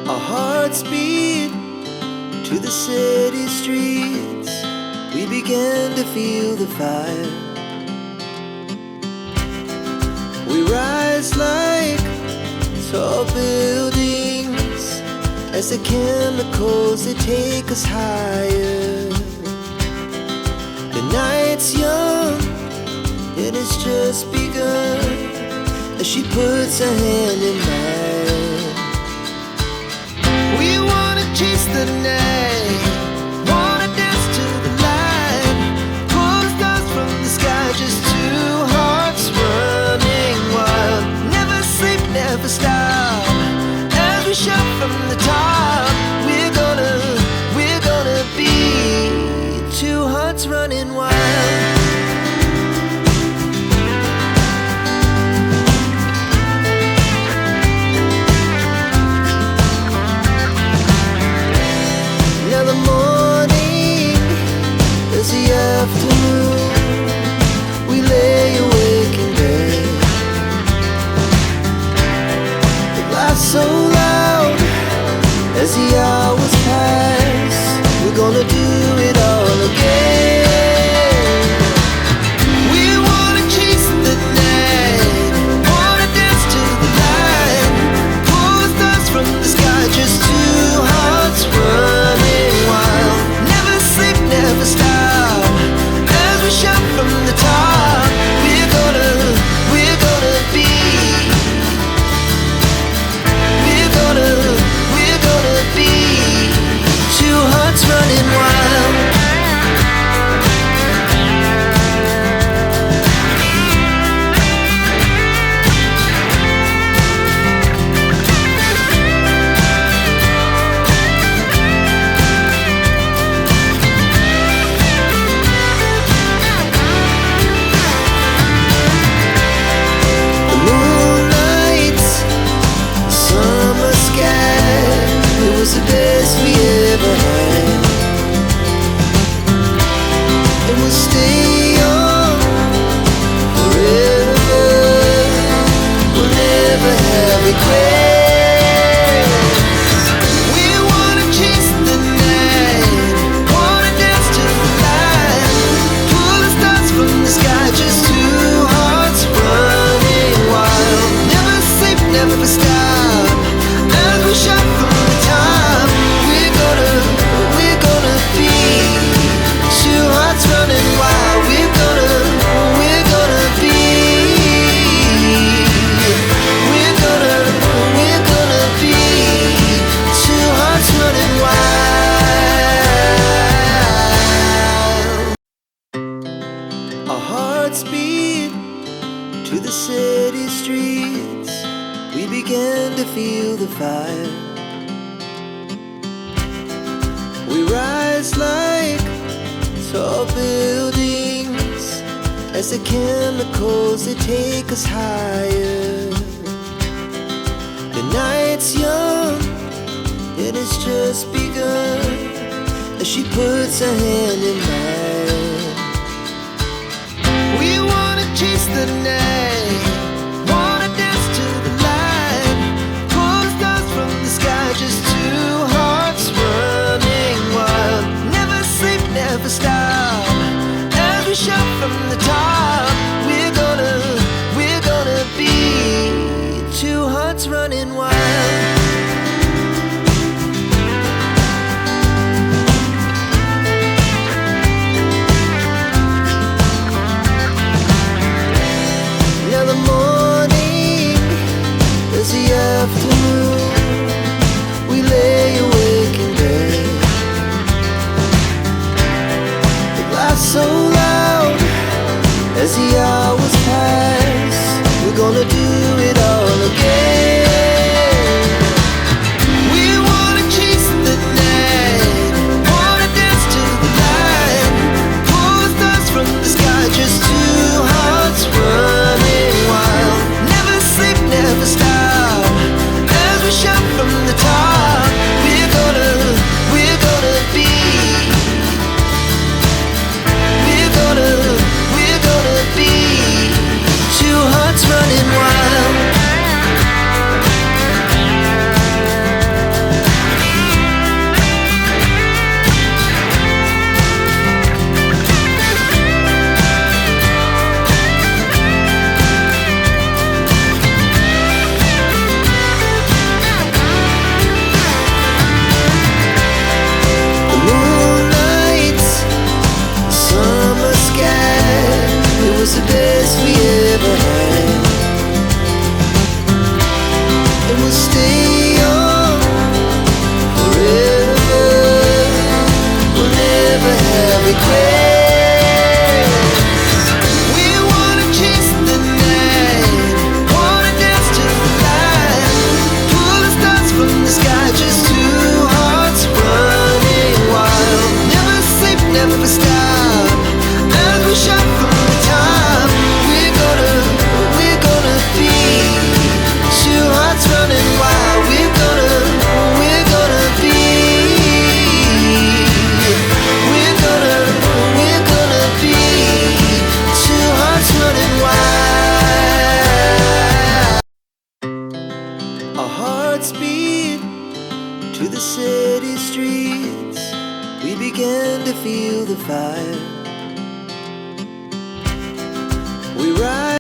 Our hearts beat to the city streets. We began to feel the fire. We rise like tall buildings as the chemicals, they take us higher. The night's young, it has just begun, as she puts her hand in mine. We wanna chase the night, wanna dance to the light, pull the stars from the sky, just two hearts running wild. Never sleep, never stop, as we shout from the top. We're gonna be two hearts running wild. Now the morning is the afternoon. We lay awake in bed. The laughs so loud as the hours pass. We're gonna do it all again. We wanna chase the night, wanna dance to the light, pull the stars from the sky, just two hearts running wild. Never sleep, never stop, as we shout from the top. We're gonna be, we're gonna be two hearts running wild. The moonlight, summer sky, it was the best we ever had. And we'll stay on forever. We'll never have regrets. We wanna chase the night, wanna dance to the light, pull the stars from the sky, just two hearts running wild. Never sleep, never stop, as we shout from the top. We're gonna be two hearts running wild. We're gonna be, we're gonna be two hearts running wild. Our hearts beat to the city streets. We began to feel the fire. We rise like tall buildings as the chemicals, they take us higher. The night's young, it has just begun, as she puts her hand in mine. We wanna chase the night, wanna dance to the light, pull the stars from the sky, just two hearts running wild. Never sleep, never stop, as we shout from the top. We're gonna be two hearts running wild. Now the morning is the afternoon. We lay awake in bed. The laughs so loud as the hours pass. We're gonna do it all again. We wanna chase the night, wanna dance to the light, pull the stars from the sky, just two hearts running wild. Never sleep, never stop, begin to feel the fire. We rise